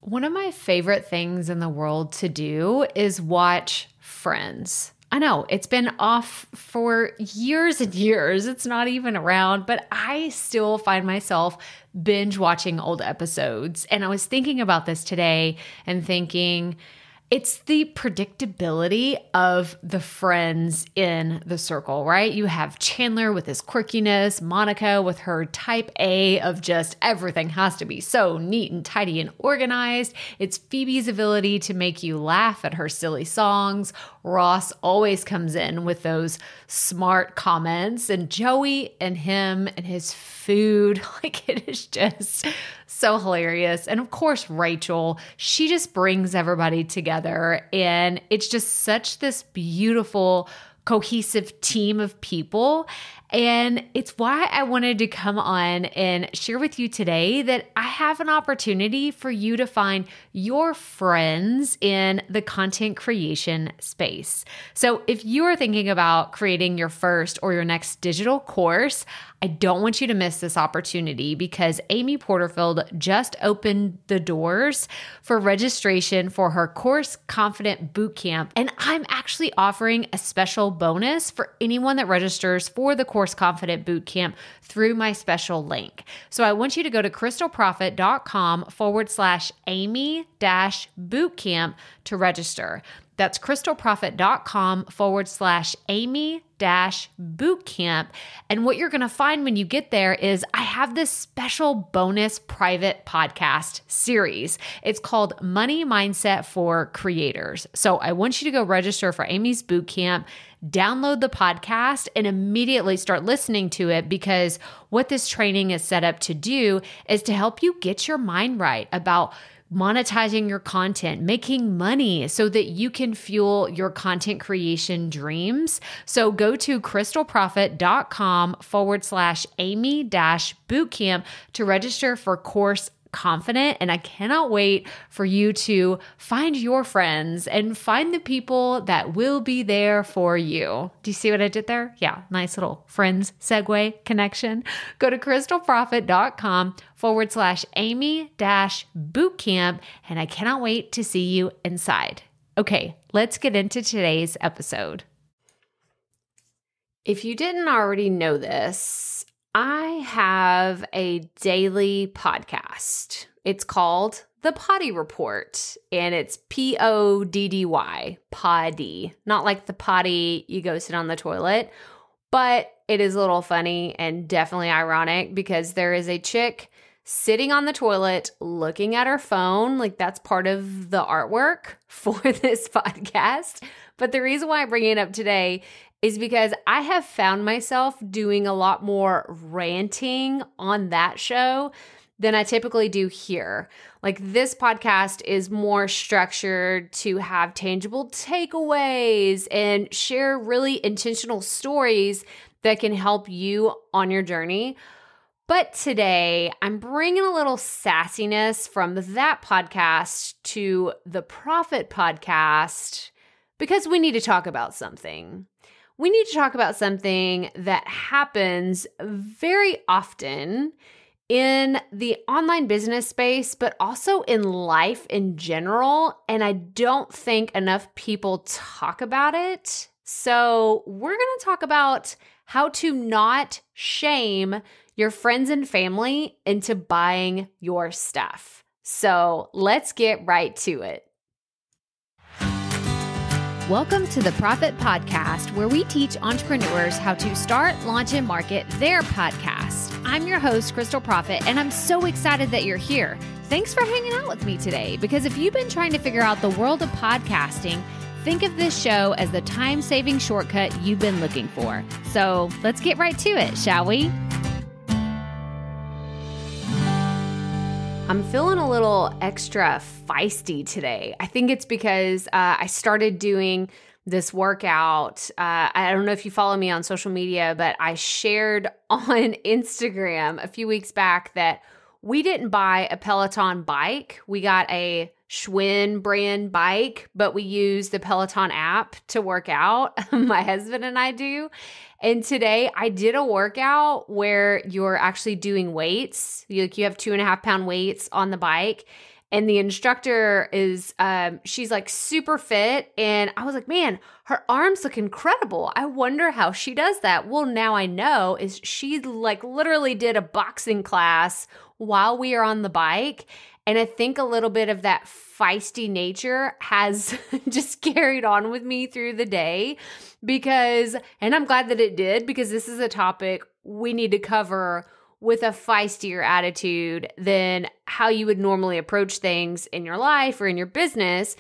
One of my favorite things in the world to do is watch Friends. I know it's been off for years and years. It's not even around, but I still find myself binge watching old episodes. And I was thinking about this today and thinking, it's the predictability of the friends in the circle, right? You have Chandler with his quirkiness, Monica with her type A of just everything has to be so neat and tidy and organized. It's Phoebe's ability to make you laugh at her silly songs. Ross always comes in with those smart comments, and Joey and him and his food, like it is just so hilarious. And of course, Rachel, she just brings everybody together, and it's just such this beautiful, cohesive team of people. And it's why I wanted to come on and share with you today that I have an opportunity for you to find your friends in the content creation space. So if you are thinking about creating your first or your next digital course, I don't want you to miss this opportunity because Amy Porterfield just opened the doors for registration for her Course Confident Bootcamp. And I'm actually offering a special bonus for anyone that registers for the Course Confident Bootcamp through my special link. So I want you to go to crystalprofit.com/Amy-bootcamp to register. That's crystalprofit.com/Amy-bootcamp. And what you're going to find when you get there is I have this special bonus private podcast series. It's called Money Mindset for Creators. So I want you to go register for Amy's bootcamp, download the podcast, and immediately start listening to it, because what this training is set up to do is to help you get your mind right about monetizing your content, making money so that you can fuel your content creation dreams. So go to crystalprofit.com/Amy-bootcamp to register for Course Confident. And I cannot wait for you to find your friends and find the people that will be there for you. Do you see what I did there? Yeah, nice little friends segue connection. Go to crystalprofit.com/Amy-bootcamp. And I cannot wait to see you inside. Okay, let's get into today's episode. If you didn't already know this, I have a daily podcast. It's called The Potty Report, and it's PODDY, poddy, not like the potty you go sit on the toilet, but it is a little funny and definitely ironic because there is a chick sitting on the toilet looking at her phone. Like, that's part of the artwork for this podcast. But the reason why I bring it up today is because I have found myself doing a lot more ranting on that show than I typically do here. Like, this podcast is more structured to have tangible takeaways and share really intentional stories that can help you on your journey. But today, I'm bringing a little sassiness from that podcast to the Profit podcast because we need to talk about something. We need to talk about something that happens very often in the online business space, but also in life in general. And I don't think enough people talk about it. So we're going to talk about how to not shame your friends and family into buying your stuff. So let's get right to it. Welcome to the Profit Podcast, where we teach entrepreneurs how to start, launch, and market their podcast. I'm your host, Crystal Profit, and I'm so excited that you're here. Thanks for hanging out with me today, because if you've been trying to figure out the world of podcasting, think of this show as the time-saving shortcut you've been looking for. So let's get right to it, shall we? I'm feeling a little extra feisty today. I think it's because I started doing this workout. I don't know if you follow me on social media, but I shared on Instagram a few weeks back that we didn't buy a Peloton bike. We got a Schwinn brand bike, but we use the Peloton app to work out. My husband and I do. And today I did a workout where you're actually doing weights. You have 2.5 pound weights on the bike. And the instructor is, she's like super fit. And I was like, man, her arms look incredible. I wonder how she does that. Well, now I know is she like literally did a boxing class while we are on the bike. And I think a little bit of that feisty nature has just carried on with me through the day and I'm glad that it did, because this is a topic we need to cover with a feistier attitude than how you would normally approach things in your life or in your business.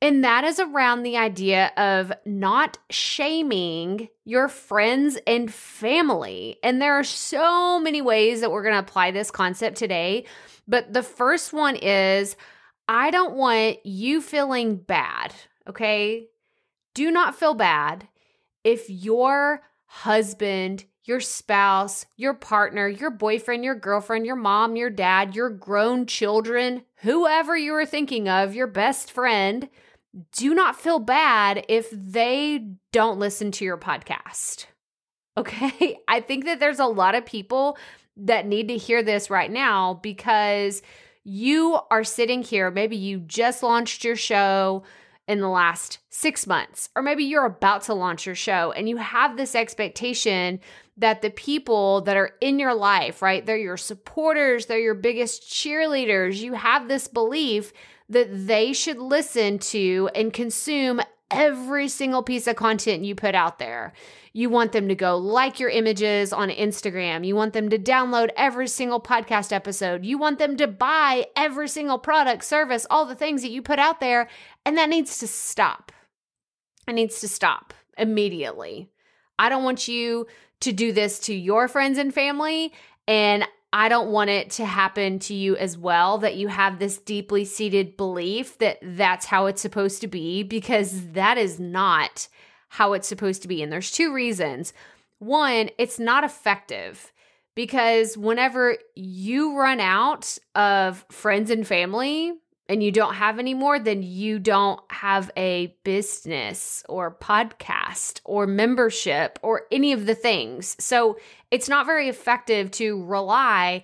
And that is around the idea of not shaming your friends and family. And there are so many ways that we're going to apply this concept today. But the first one is, I don't want you feeling bad, okay? Do not feel bad if your husband, your spouse, your partner, your boyfriend, your girlfriend, your mom, your dad, your grown children, whoever you are thinking of, your best friend, do not feel bad if they don't listen to your podcast. Okay? I think that there's a lot of people that need to hear this right now, because you are sitting here, maybe you just launched your show in the last 6 months, or maybe you're about to launch your show and you have this expectation that the people that are in your life, right? They're your supporters, they're your biggest cheerleaders. You have this belief that they should listen to and consume every single piece of content you put out there. You want them to go like your images on Instagram. You want them to download every single podcast episode. You want them to buy every single product, service, all the things that you put out there. And that needs to stop. It needs to stop immediately. I don't want you to do this to your friends and family. And I don't want it to happen to you as well, that you have this deeply seated belief that that's how it's supposed to be, because that is not how it's supposed to be. And there's 2 reasons. One, it's not effective, because whenever you run out of friends and family and you don't have any more, then you don't have a business or podcast or membership or any of the things. So it's not very effective to rely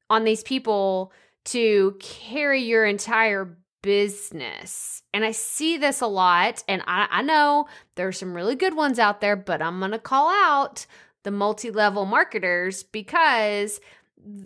on these people to carry your entire business. And I see this a lot, and I know there's some really good ones out there, but I'm going to call out the multi-level marketers, because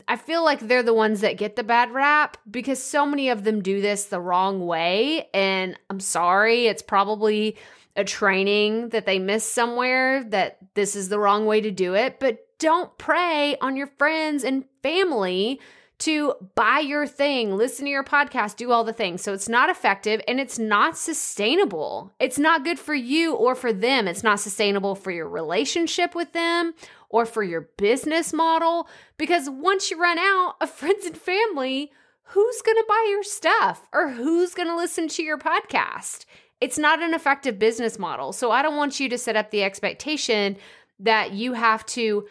I feel like they're the ones that get the bad rap, because so many of them do this the wrong way. And I'm sorry, it's probably a training that they missed somewhere, that this is the wrong way to do it. But don't prey on your friends and family to buy your thing, listen to your podcast, do all the things. So it's not effective and it's not sustainable. It's not good for you or for them. It's not sustainable for your relationship with them or for your business model, because once you run out of friends and family, who's going to buy your stuff or who's going to listen to your podcast? It's not an effective business model. So I don't want you to set up the expectation that you have to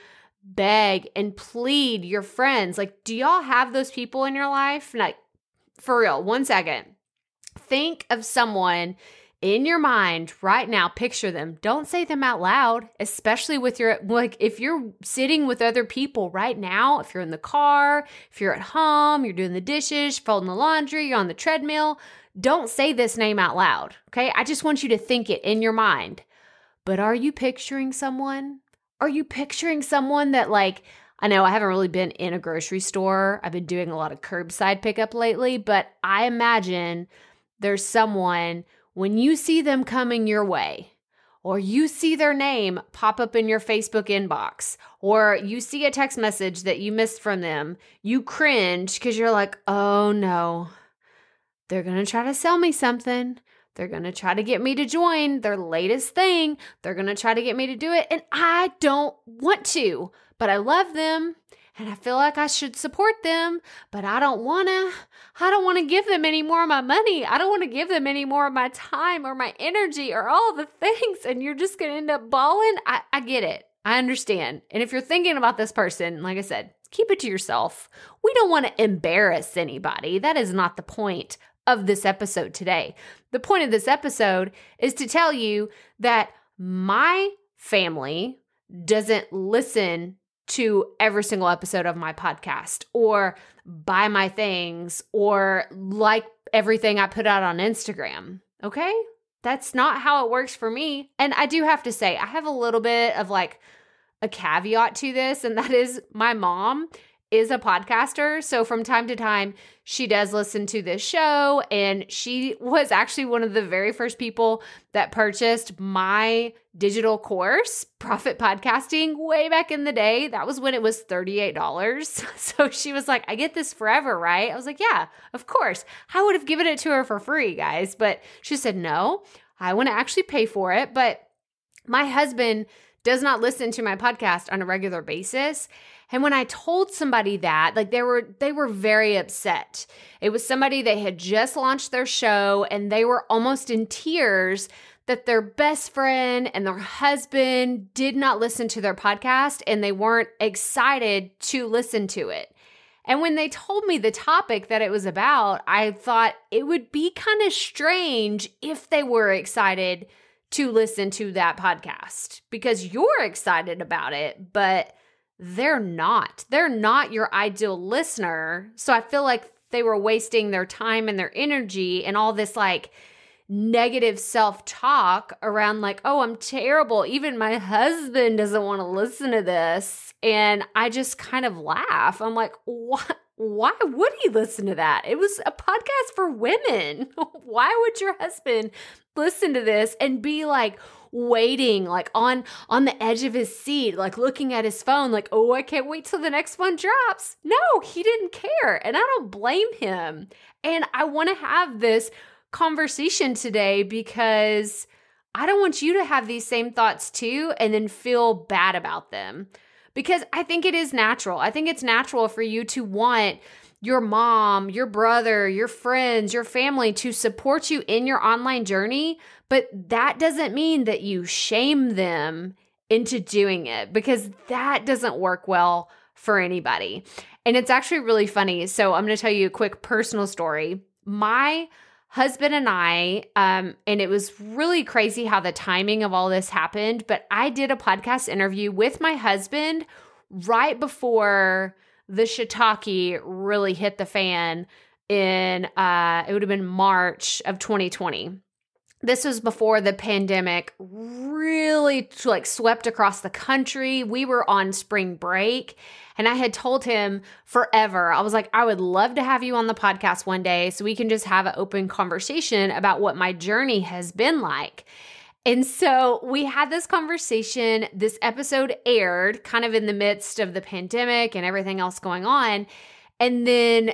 beg and plead your friends. Like, do y'all have those people in your life? Like, for real, 1 second. Think of someone in your mind right now. Picture them. Don't say them out loud, especially with if you're sitting with other people right now, if you're in the car, if you're at home, you're doing the dishes, folding the laundry, you're on the treadmill, don't say this name out loud. Okay. I just want you to think it in your mind. But are you picturing someone? Are you picturing someone that, like, I know I haven't really been in a grocery store. I've been doing a lot of curbside pickup lately, but I imagine there's someone, when you see them coming your way, or you see their name pop up in your Facebook inbox, or you see a text message that you missed from them, you cringe because you're like, oh no, they're going to try to sell me something. They're going to try to get me to join their latest thing. They're going to try to get me to do it. And I don't want to, but I love them and I feel like I should support them, but I don't want to give them any more of my money. I don't want to give them any more of my time or my energy or all the things. And you're just going to end up bawling. I get it. I understand. And if you're thinking about this person, like I said, keep it to yourself. We don't want to embarrass anybody. That is not the point of this episode today. The point of this episode is to tell you that my family doesn't listen to every single episode of my podcast or buy my things or like everything I put out on Instagram. Okay? That's not how it works for me. And I do have to say, I have a little bit of like a caveat to this, and that is my mom is a podcaster. So from time to time, she does listen to this show, and she was actually one of the very first people that purchased my digital course, Profit Podcasting, way back in the day. That was when it was $38. So she was like, I get this forever, right? I was like, yeah, of course. I would have given it to her for free, guys. But she said, no, I want to actually pay for it. But my husband does not listen to my podcast on a regular basis. And when I told somebody that, like they were very upset. It was somebody that had just launched their show, and they were almost in tears that their best friend and their husband did not listen to their podcast, and they weren't excited to listen to it. And when they told me the topic that it was about, I thought it would be kind of strange if they were excited to listen to that podcast, because you're excited about it, but they're not. They're not your ideal listener. So I feel like they were wasting their time and their energy and all this like negative self-talk around like, oh, I'm terrible. Even my husband doesn't want to listen to this. And I just kind of laugh. I'm like, what? Why would he listen to that? It was a podcast for women. Why would your husband listen to this and be like waiting, like on the edge of his seat, like looking at his phone, like, oh, I can't wait till the next one drops? No, he didn't care. And I don't blame him. And I want to have this conversation today because I don't want you to have these same thoughts too and then feel bad about them. Because I think it is natural. I think it's natural for you to want your mom, your brother, your friends, your family to support you in your online journey, but that doesn't mean that you shame them into doing it, because that doesn't work well for anybody. And it's actually really funny. So I'm going to tell you a quick personal story. My husband and I, and it was really crazy how the timing of all this happened, but I did a podcast interview with my husband right before the shiitake really hit the fan in, it would have been March of 2020. This was before the pandemic really like swept across the country. We were on spring break, and I had told him forever, I was like, I would love to have you on the podcast one day so we can just have an open conversation about what my journey has been like. And so we had this conversation. This episode aired kind of in the midst of the pandemic and everything else going on. And then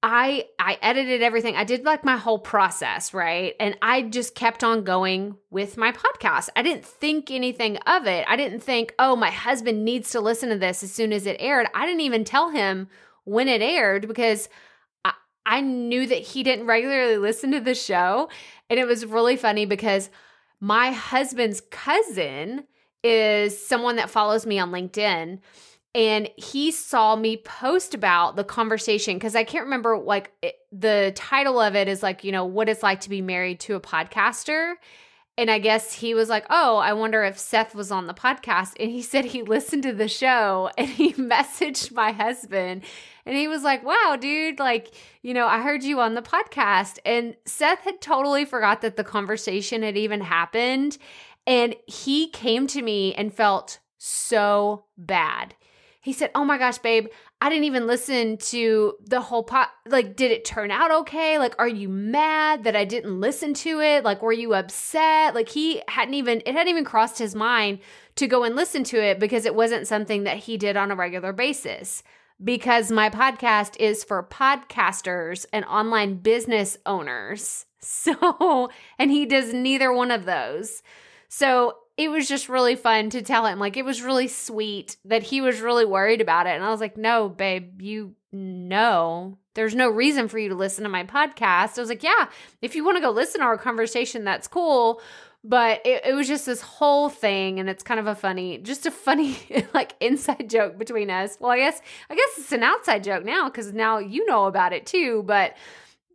I edited everything. I did like my whole process, right? And I just kept on going with my podcast. I didn't think anything of it. I didn't think, oh, my husband needs to listen to this as soon as it aired. I didn't even tell him when it aired because I knew that he didn't regularly listen to the show. And it was really funny because my husband's cousin is someone that follows me on LinkedIn. And he saw me post about the conversation because I can't remember, like the title of it is like, you know, what it's like to be married to a podcaster. And I guess he was like, oh, I wonder if Seth was on the podcast. And he said he listened to the show and he messaged my husband and he was like, wow, dude, like, you know, I heard you on the podcast. And Seth had totally forgot that the conversation had even happened. And he came to me and felt so bad. He said, oh my gosh, babe, I didn't even listen to the whole like, did it turn out okay? Like, are you mad that I didn't listen to it? Like, were you upset? Like, it hadn't even crossed his mind to go and listen to it because it wasn't something that he did on a regular basis. Because my podcast is for podcasters and online business owners. So, and he does neither one of those. So it was just really fun to tell him, like, it was really sweet that he was really worried about it. And I was like, no, babe, you know, there's no reason for you to listen to my podcast. I was like, yeah, if you want to go listen to our conversation, that's cool. But it was just this whole thing. And it's kind of a funny like inside joke between us. Well, I guess it's an outside joke now because now you know about it too. But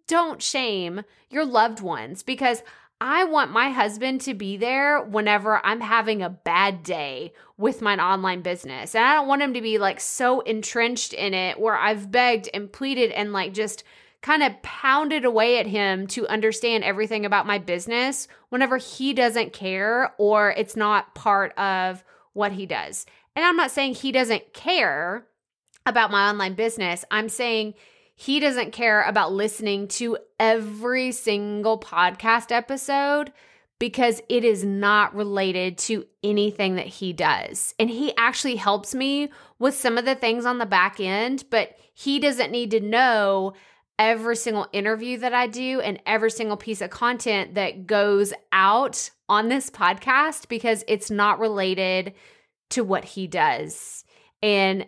don't shame your loved ones because I want my husband to be there whenever I'm having a bad day with my online business. And I don't want him to be like so entrenched in it where I've begged and pleaded and like just kind of pounded away at him to understand everything about my business whenever he doesn't care or it's not part of what he does. And I'm not saying he doesn't care about my online business. I'm saying he doesn't care about listening to every single podcast episode because it is not related to anything that he does. And he actually helps me with some of the things on the back end, but he doesn't need to know every single interview that I do and every single piece of content that goes out on this podcast because it's not related to what he does. And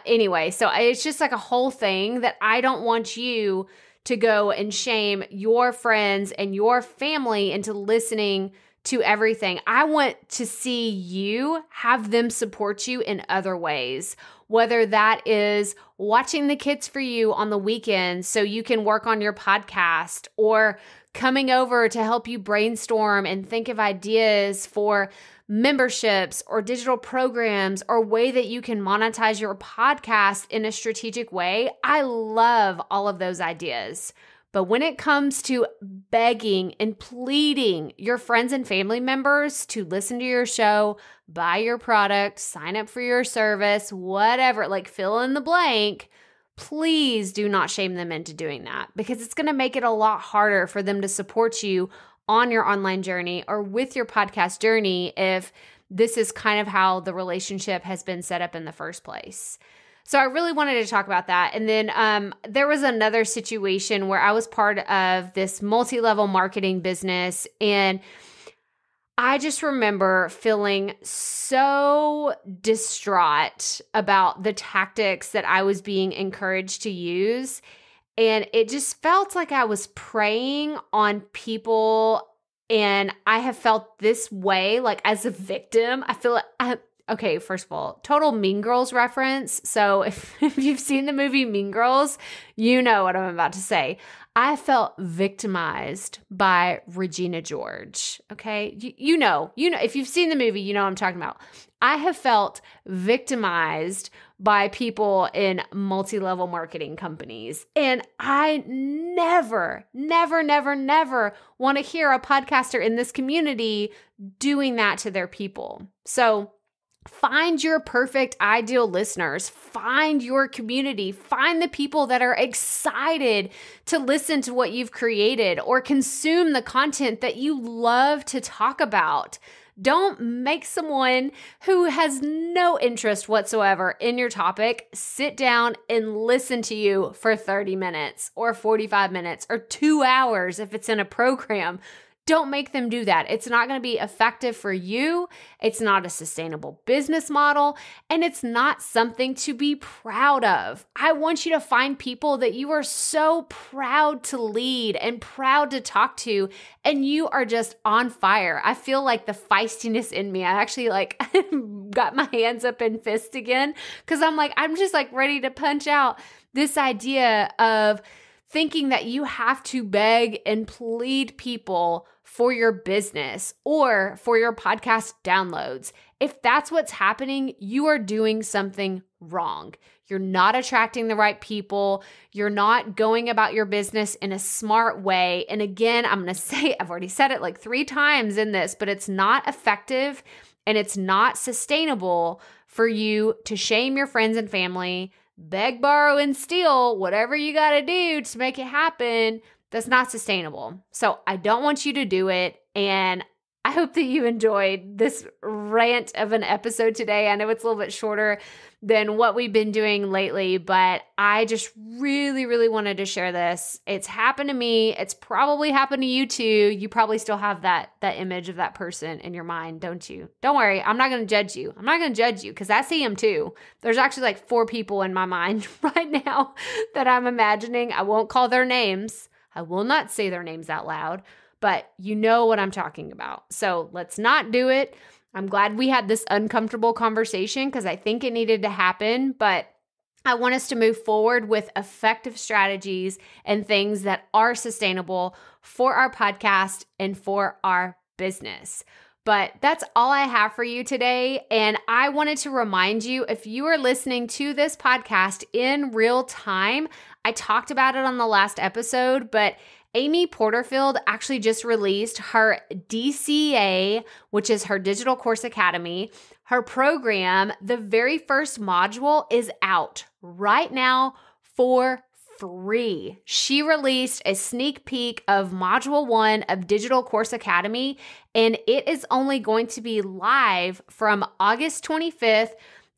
anyway, so it's just like a whole thing that I don't want you to go and shame your friends and your family into listening to everything. I want to see you have them support you in other ways, whether that is watching the kids for you on the weekends so you can work on your podcast, or coming over to help you brainstorm and think of ideas for memberships or digital programs or way that you can monetize your podcast in a strategic way. I love all of those ideas. But when it comes to begging and pleading your friends and family members to listen to your show, buy your product, sign up for your service, whatever, like fill in the blank, please do not shame them into doing that, because it's going to make it a lot harder for them to support you on your online journey or with your podcast journey if this is kind of how the relationship has been set up in the first place. So I really wanted to talk about that. And then there was another situation where I was part of this multi-level marketing business, and I just remember feeling so distraught about the tactics that I was being encouraged to use. And it just felt like I was preying on people, and I have felt this way, like as a victim. I feel like okay, first of all, total Mean Girls reference. So if you've seen the movie Mean Girls, you know what I'm about to say. I felt victimized by Regina George. Okay. You know, if you've seen the movie, you know what I'm talking about. I have felt victimized by people in multi-level marketing companies. And I never want to hear a podcaster in this community doing that to their people. So find your perfect ideal listeners, find your community, find the people that are excited to listen to what you've created or consume the content that you love to talk about. Don't make someone who has no interest whatsoever in your topic sit down and listen to you for 30 minutes or 45 minutes or 2 hours if it's in a program. Don't make them do that. It's not going to be effective for you. It's not a sustainable business model, and it's not something to be proud of. I want you to find people that you are so proud to lead and proud to talk to, and you are just on fire. I feel like the feistiness in me. I actually like got my hands up in fist again because I'm just like ready to punch out this idea of thinking that you have to beg and plead people for your business or for your podcast downloads. If that's what's happening, you are doing something wrong. You're not attracting the right people. You're not going about your business in a smart way. And again, I'm going to say, I've already said it like 3 times in this, but it's not effective and it's not sustainable for you to shame your friends and family, beg, borrow, and steal, whatever you got to do to make it happen. That's not sustainable. So I don't want you to do it. And I hope that you enjoyed this rant of an episode today. I know it's a little bit shorter than what we've been doing lately, but I just really wanted to share this. It's happened to me. It's probably happened to you too. You probably still have that image of that person in your mind, don't you? Don't worry. I'm not going to judge you. I'm not going to judge you because I see them too. There's actually like 4 people in my mind right now that I'm imagining. I won't call their names. I will not say their names out loud, but you know what I'm talking about. So let's not do it. I'm glad we had this uncomfortable conversation because I think it needed to happen, but I want us to move forward with effective strategies and things that are sustainable for our podcast and for our business. But that's all I have for you today. And I wanted to remind you, if you are listening to this podcast in real time, I talked about it on the last episode, but Amy Porterfield actually just released her DCA, which is her Digital Course Academy. Her program, the very first module, is out right now for free. She released a sneak peek of Module 1 of Digital Course Academy, and it is only going to be live from August 25th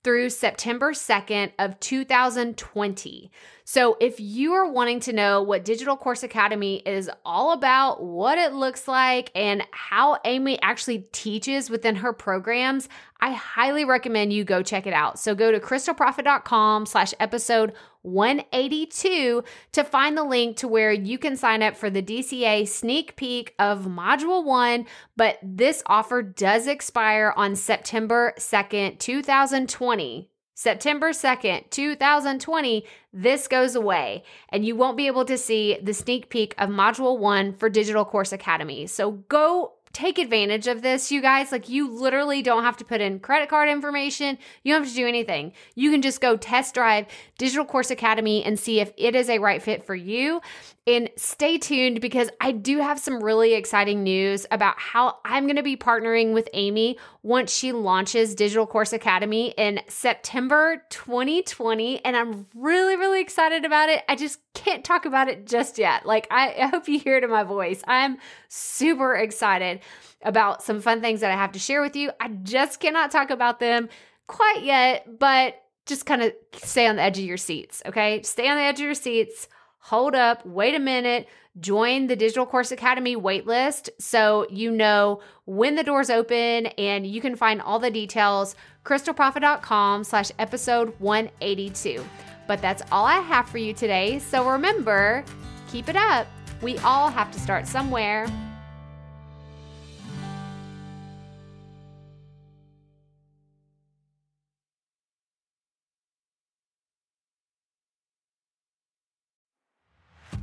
through September 2nd of 2020. So if you are wanting to know what Digital Course Academy is all about, what it looks like, and how Amy actually teaches within her programs, I highly recommend you go check it out. So go to crystalprofit.com/episode 182 to find the link to where you can sign up for the DCA sneak peek of Module 1, but this offer does expire on September 2nd, 2020. September 2nd, 2020, this goes away and you won't be able to see the sneak peek of Module 1 for Digital Course Academy. So go take advantage of this, you guys. Like, you literally don't have to put in credit card information. You don't have to do anything. You can just go test drive Digital Course Academy and see if it is a right fit for you. And stay tuned, because I do have some really exciting news about how I'm going to be partnering with Amy once she launches Digital Course Academy in September 2020. And I'm really, really excited about it. I just can't talk about it just yet. Like, I hope you hear it in my voice. I'm super excited about some fun things that I have to share with you. I just cannot talk about them quite yet, but just kind of stay on the edge of your seats, okay? Stay on the edge of your seats. Hold up, wait a minute, join the Digital Course Academy waitlist so you know when the doors open, and you can find all the details, crystalprofit.com/episode 182. But that's all I have for you today. So remember, keep it up. We all have to start somewhere.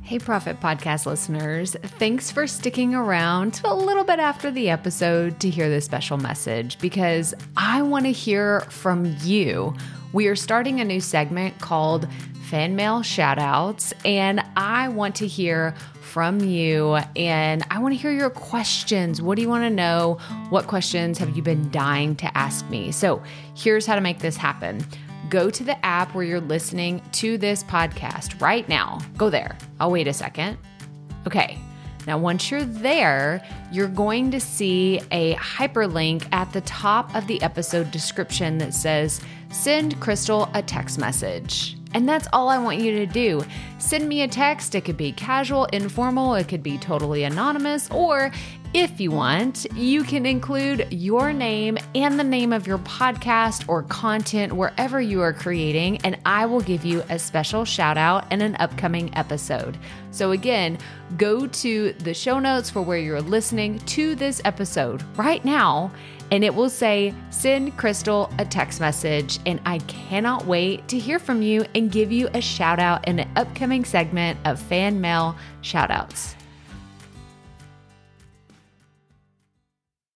Hey, Profit Podcast listeners, thanks for sticking around to a little bit after the episode to hear this special message, because I want to hear from you. We are starting a new segment called Fan Mail Shoutouts, and I want to hear from you, and I want to hear your questions. What do you want to know? What questions have you been dying to ask me? So here's how to make this happen. Go to the app where you're listening to this podcast right now. Go there. I'll wait a second. Okay. Now, once you're there, you're going to see a hyperlink at the top of the episode description that says, "Send Crystal a text message." And that's all I want you to do. Send me a text. It could be casual, informal. It could be totally anonymous. Or if you want, you can include your name and the name of your podcast or content wherever you are creating, and I will give you a special shout out in an upcoming episode. So again, go to the show notes for where you're listening to this episode right now, and it will say, "Send Crystal a text message." And I cannot wait to hear from you and give you a shout out in an upcoming segment of Fan Mail Shoutouts.